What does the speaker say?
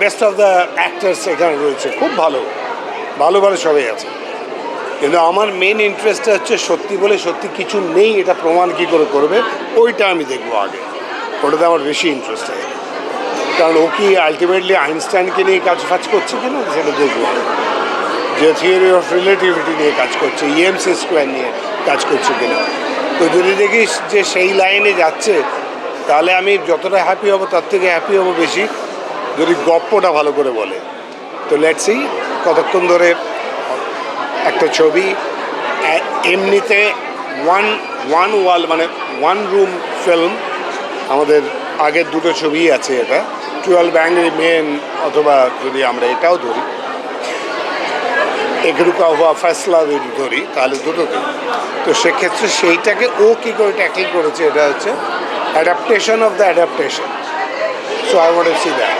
Best of the actors এখানে রয়েছে, খুব ভালো ভালো ভালো সবাই আছে। কিন্তু আমার মেন ইন্টারেস্টটা হচ্ছে সত্যি বলে সত্যি কিছু নেই এটা প্রমাণ কী করে করবে, ওইটা আমি দেখবো আগে, ওটাতে আমার বেশি ইন্টারেস্ট হয়। কারণ ও কি আলটিমেটলি আইনস্টাইনকে নিয়ে কাজ ফাজ করছে কিনা সেটা দেখবো, যে থিওরি অফ রিলেটিভিটি নিয়ে কাজ করছে, ইএমসি স্কোয়ার নিয়ে কাজ করছে কিনা। তো যদি দেখিস যে সেই লাইনে যাচ্ছে তাহলে আমি যতটা হ্যাপি হব তার থেকে হ্যাপি হব বেশি যদি গপ্পটা ভালো করে বলে। তো লেটস সি কতক্ষণ ধরে একটা ছবি এমনিতে ওয়ান ওয়াল মানে ওয়ান রুম ফিল্ম, আমাদের আগের দুটো ছবি আছে, এটা 12 অ্যাংরি মেন, অথবা যদি আমরা এটাও ধরি একরুকা হওয়া ফ্যাসলা যদি ধরি তাহলে দুটোতে। তো সেক্ষেত্রে সেইটাকে ও কী করে ট্যাকল করেছে, এটা হচ্ছে adaptation of the adaptation. So I want to see that.